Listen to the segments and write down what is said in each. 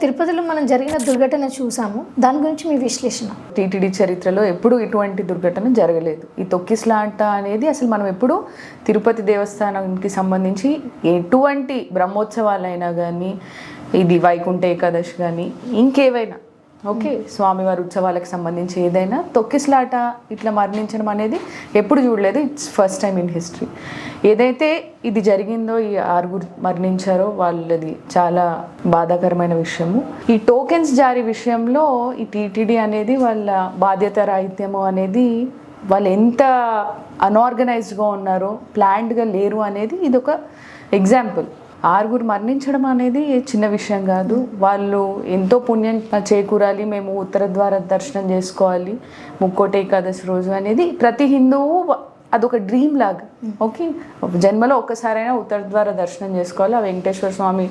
తిరుపతిలో మనం జరిగిన దుర్ఘటన చూసాము, దాని గురించి మీ విశ్లేషణ. టీటీడీ చరిత్రలో ఎప్పుడు ఇటువంటి దుర్ఘటన జరగలేదు. ఈ తొక్కిసలాట అనేది అసలు మనం ఎప్పుడు తిరుపతి దేవస్థానానికి సంబంధించి ఎటువంటి బ్రహ్మోత్సవాలైనా కానీ, ఇది వైకుంఠ ఏకాదశి కానీ ఇంకేవైనా ఓకే స్వామివారి ఉత్సవాలకు సంబంధించి ఏదైనా తొక్కిసలాట ఇట్లా మరణించడం అనేది ఎప్పుడు చూడలేదు. It's first time in history. ఏదైతే ఇది జరిగిందో, ఈ 6 మరణించారో వాళ్ళది చాలా బాధాకరమైన విషయము. ఈ టోకెన్స్ జారీ విషయంలో ఈ టీటీడీ అనేది వాళ్ళ బాధ్యత రాహిత్యము అనేది, వాళ్ళు ఎంత అన్ఆర్గనైజ్డ్గా ఉన్నారో, ప్లాన్డ్గా లేరు అనేది ఇది ఒక ఎగ్జాంపుల్. 6 మరణించడం అనేది చిన్న విషయం కాదు. వాళ్ళు ఎంతో పుణ్యం చేకూరాలి, మేము ఉత్తర ద్వార దర్శనం చేసుకోవాలి ముక్కోటి ఏకాదశి రోజు అనేది ప్రతి హిందువు అదొక డ్రీమ్ లాగా. ఓకే, జన్మలో ఒక్కసారైనా ఉత్తర ద్వార దర్శనం చేసుకోవాలి, ఆ వెంకటేశ్వర స్వామి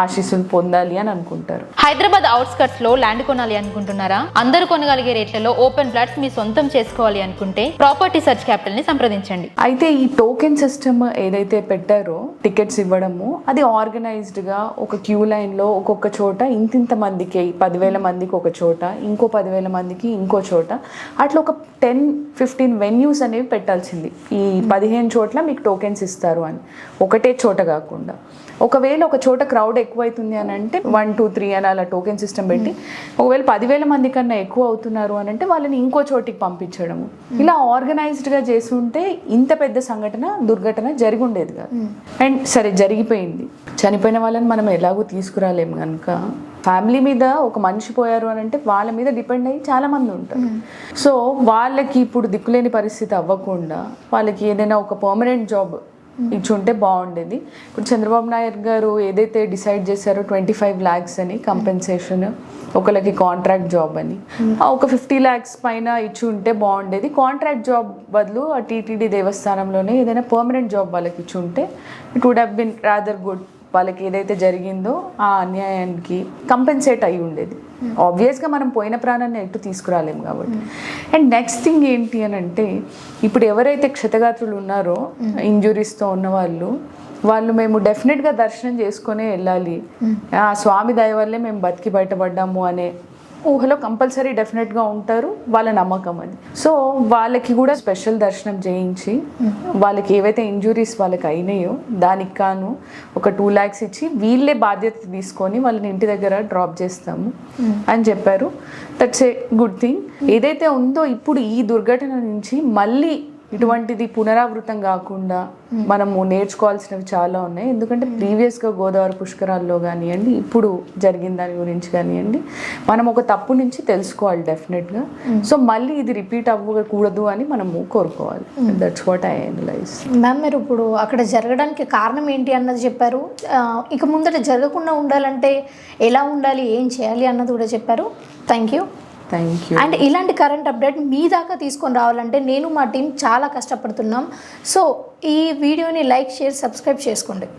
ఆశీస్సులు పొందాలి అని అనుకుంటారు. హైదరాబాద్ అవుట్స్కట్స్ లో ల్యాండ్ కొనాలి అనుకుంటున్నారా? అందరూ కొనగలిగే రేట్లలో ఓపెన్ ఫ్లాట్స్ మీ సొంతం చేసుకోవాలి అనుకుంటే ప్రాపర్టీ సర్చ్ క్యాపిటల్ ని సంప్రదించండి. అయితే ఈ టోకెన్ సిస్టమ్ ఏదైతే పెట్టారో టికెట్స్ ఇవ్వడము, అది ఆర్గనైజ్డ్ గా ఒక క్యూ లైన్ లో ఒక్కొక్క చోట ఇంతింత మందికి 10,000 మందికి ఒక చోట, ఇంకో 10,000 మందికి ఇంకో చోట, అట్లా ఒక 10-15 వెన్యూస్ అనేవి పెట్టాల్సింది. ఈ 15 చోట్ల మీకు టోకెన్స్ ఇస్తారు అని, ఒకటే చోట కాకుండా. ఒకవేళ ఒక చోట క్రౌడ్ ఎక్కువైతుంది అని అంటే 1, 2, 3 అని అలా టోకెన్ సిస్టమ్ పెట్టి, ఒకవేళ 10,000 మంది కన్నా ఎక్కువ అవుతున్నారు అని అంటే వాళ్ళని ఇంకో చోటికి పంపించడము, ఇలా ఆర్గనైజ్డ్గా చేసి ఉంటే ఇంత పెద్ద దుర్ఘటన జరిగి ఉండేది కాదు. అండ్ సరే జరిగిపోయింది, చనిపోయిన వాళ్ళని మనం ఎలాగో తీసుకురాలేము కనుక ఫ్యామిలీ మీద ఒక మనిషి పోయారు అని అంటే వాళ్ళ మీద డిపెండ్ అయ్యి చాలా మంది ఉంటారు. సో వాళ్ళకి ఇప్పుడు దిక్కులేని పరిస్థితి అవ్వకుండా వాళ్ళకి ఏదైనా ఒక పర్మనెంట్ జాబ్ ఇచ్చుంటే బాగుండేది. ఇప్పుడు చంద్రబాబు నాయుడు గారు ఏదైతే డిసైడ్ చేశారో 25 lakhs అని కంపెన్సేషన్, ఒకళ్ళకి కాంట్రాక్ట్ జాబ్ అని, ఒక 50 lakhs పైన ఇచ్చి ఉంటే బాగుండేది. కాంట్రాక్ట్ జాబ్ బదులు ఆ టీటీడీ దేవస్థానంలోనే ఏదైనా పర్మనెంట్ జాబ్ వాళ్ళకి ఇచ్చి ఉంటే it would have been rather good. వాళ్ళకి ఏదైతే జరిగిందో ఆ అన్యాయానికి కంపెన్సేట్ అయి ఉండేది. ఆబ్వియస్గా మనం పోయిన ప్రాణాన్ని ఎటు తీసుకురాలేము కాబట్టి. అండ్ నెక్స్ట్ థింగ్ ఏంటి అని అంటే, ఇప్పుడు ఎవరైతే క్షతగాత్రులు ఉన్నారో, ఇంజురీస్తో ఉన్న వాళ్ళు మేము డెఫినెట్గా దర్శనం చేసుకునే వెళ్ళాలి, ఆ స్వామి దయ వల్లే మేము బతికి బయటపడ్డాము అనే ఊహలో కంపల్సరీ డెఫినెట్గా ఉంటారు. వాళ్ళ నమ్మకం అది. సో వాళ్ళకి కూడా స్పెషల్ దర్శనం చేయించి, వాళ్ళకి ఏవైతే ఇంజురీస్ వాళ్ళకి అయినాయో దానికి కాను ఒక 2 lakhs ఇచ్చి వీళ్ళే బాధ్యత తీసుకొని వాళ్ళని ఇంటి దగ్గర డ్రాప్ చేస్తాము అని చెప్పారు. That's a good thing. ఏదైతే ఉందో ఇప్పుడు ఈ దుర్ఘటన నుంచి మళ్ళీ ఇటువంటిది పునరావృతం కాకుండా మనము నేర్చుకోవాల్సినవి చాలా ఉన్నాయి. ఎందుకంటే ప్రీవియస్గా గోదావరి పుష్కరాల్లో కానివ్వండి, ఇప్పుడు జరిగిన దాని గురించి కానివ్వండి, మనం ఒక తప్పు నుంచి తెలుసుకోవాలి డెఫినెట్గా. సో మళ్ళీ ఇది రిపీట్ అవ్వకూడదు అని మనము కోరుకోవాలి. That's what I analyse. Ma'am, మీరు ఇప్పుడు అక్కడ జరగడానికి కారణం ఏంటి అన్నది చెప్పారు. ఇక ముందట జరగకుండా ఉండాలంటే ఎలా ఉండాలి, ఏం చేయాలి అన్నది కూడా చెప్పారు. Thank you. అండ్ ఇలాంటి కరెంట్ అప్డేట్ మీ దాకా తీసుకొని రావాలంటే నేను మా టీం చాలా కష్టపడుతున్నాం. సో ఈ వీడియోని లైక్, షేర్, సబ్స్క్రైబ్ చేసుకోండి.